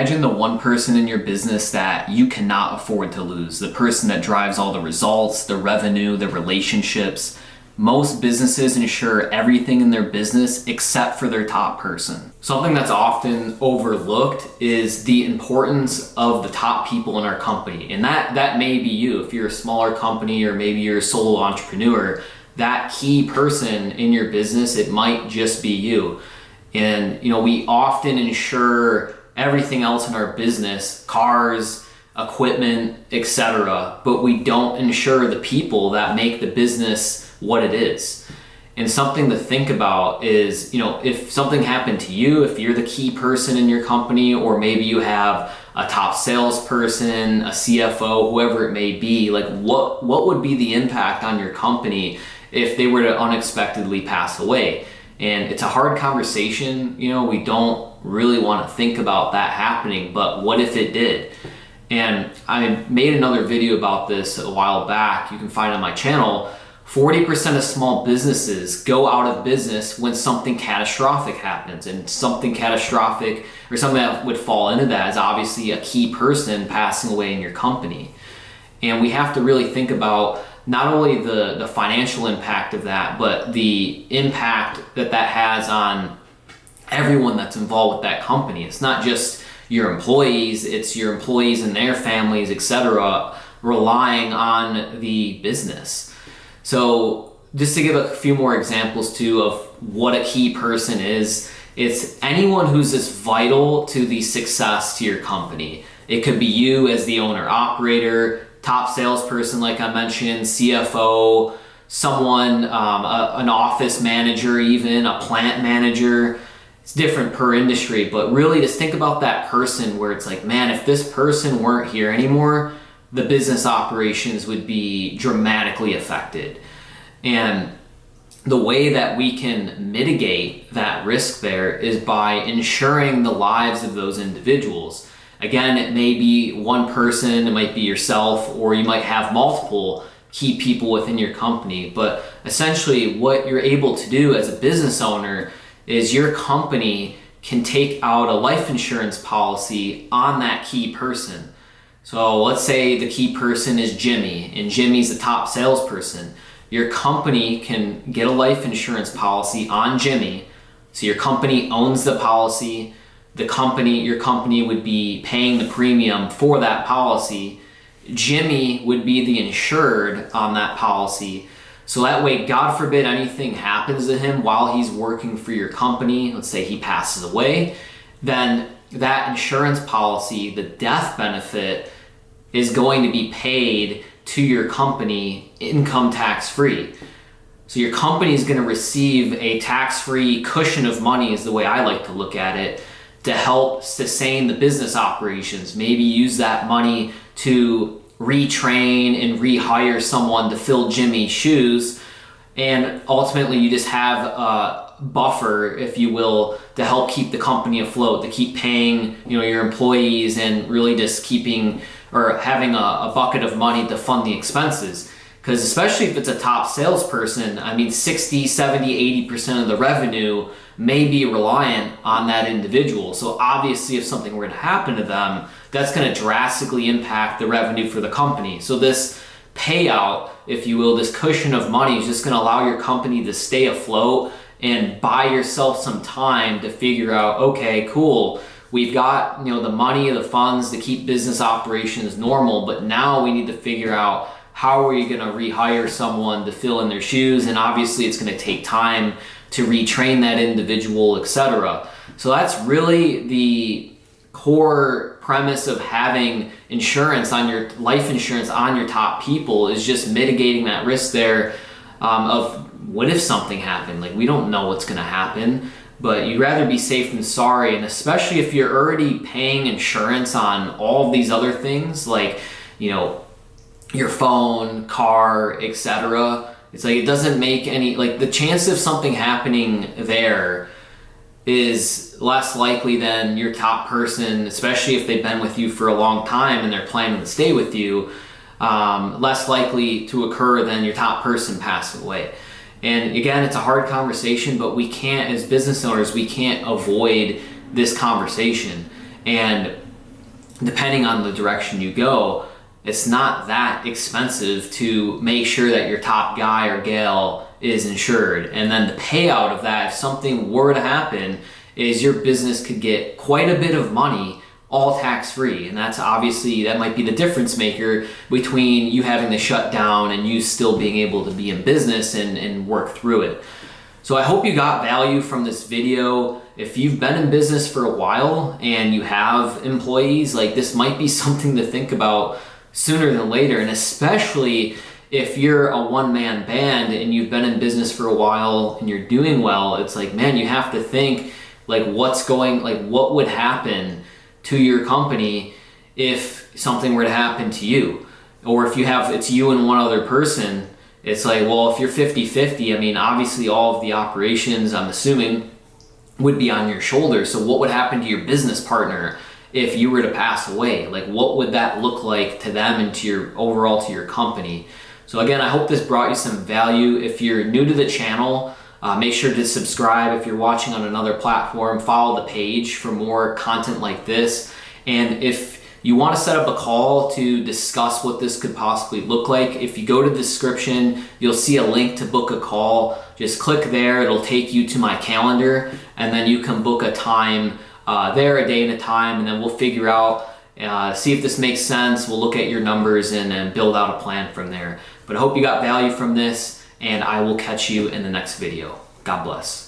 Imagine the one person in your business that you cannot afford to lose, the person that drives all the results, the revenue, the relationships. Most businesses insure everything in their business except for their top person. Something that's often overlooked is the importance of the top people in our company. And that may be you. If you're a smaller company or maybe you're a solo entrepreneur, that key person in your business, it might just be you. And we often insure everything else in our business, cars, equipment, etc., but we don't insure the people that make the business what it is. And something to think about is, if something happened to you, if you're the key person in your company, or maybe you have a top salesperson, a CFO, whoever it may be, like what would be the impact on your company if they were to unexpectedly pass away? And it's a hard conversation, we don't really want to think about that happening, but what if it did? And I made another video about this a while back, you can find on my channel. 40% of small businesses go out of business when something catastrophic happens, and something catastrophic or something that would fall into that is obviously a key person passing away in your company. And we have to really think about not only the financial impact of that, but the impact that has on everyone that's involved with that company. It's not just your employees, it's your employees and their families, etc., relying on the business. So just to give a few more examples too of what a key person is, it's anyone who's as vital to the success to your company. It could be you as the owner operator, top salesperson like I mentioned, CFO, someone, an office manager even, a plant manager. It's different per industry, but really just think about that person where it's like, man, if this person weren't here anymore, the business operations would be dramatically affected. And the way that we can mitigate that risk there is by ensuring the lives of those individuals. Again, it may be one person, it might be yourself, or you might have multiple key people within your company. But essentially what you're able to do as a business owner is your company can take out a life insurance policy on that key person. So let's say the key person is Jimmy, and Jimmy's the top salesperson. Your company can get a life insurance policy on Jimmy. So your company owns the policy. Your company would be paying the premium for that policy. Jimmy would be the insured on that policy. So that way, God forbid anything happens to him while he's working for your company, let's say he passes away, then that insurance policy, the death benefit, is going to be paid to your company income tax free. So your company is going to receive a tax-free cushion of money, is the way I like to look at it, to help sustain the business operations. Maybe use that money to retrain and rehire someone to fill Jimmy's shoes, and ultimately you just have a buffer, if you will, to help keep the company afloat, to keep paying your employees, and really just keeping or having a bucket of money to fund the expenses. Because especially if it's a top salesperson, 60, 70, 80% of the revenue may be reliant on that individual. So obviously if something were to happen to them, that's going to drastically impact the revenue for the company. So this payout, if you will, this cushion of money is just going to allow your company to stay afloat and buy yourself some time to figure out, okay, cool, we've got the money, the funds to keep business operations normal, but now we need to figure out how are you going to rehire someone to fill in their shoes, and obviously it's going to take time to retrain that individual, etc. So that's really the core premise of having insurance on your life insurance on your top people, is just mitigating that risk there of what if something happened. Like, we don't know what's going to happen, but you'd rather be safe than sorry. And especially if you're already paying insurance on all of these other things, like your phone, car, etc. It's like, it doesn't make any, like, the chance of something happening there is less likely than your top person, especially if they've been with you for a long time and they're planning to stay with you, less likely to occur than your top person passing away. And again, it's a hard conversation, but we can't, as business owners, we can't avoid this conversation. And depending on the direction you go, it's not that expensive to make sure that your top guy or gal is insured. And then the payout of that, if something were to happen, is your business could get quite a bit of money all tax-free. And that's obviously, that might be the difference maker between you having to shut down and you still being able to be in business and work through it. So I hope you got value from this video. If you've been in business for a while and you have employees, like, this might be something to think about sooner than later. And especially if you're a one-man band and you've been in business for a while and you're doing well, it's like, man, you have to think, like, what would happen to your company if something were to happen to you? Or if it's you and one other person, it's like, well, if you're 50-50, I mean, obviously all of the operations, I'm assuming, would be on your shoulders. So what would happen to your business partner if you were to pass away? Like, what would that look like to them and to your company? So again, I hope this brought you some value. If you're new to the channel, make sure to subscribe. If you're watching on another platform, follow the page for more content like this. And if you want to set up a call to discuss what this could possibly look like, if you go to the description, you'll see a link to book a call. Just click there, it'll take you to my calendar, and then you can book a time there, a day and a time, and then we'll figure out, see if this makes sense. We'll look at your numbers and build out a plan from there. But I hope you got value from this, and I will catch you in the next video. God bless.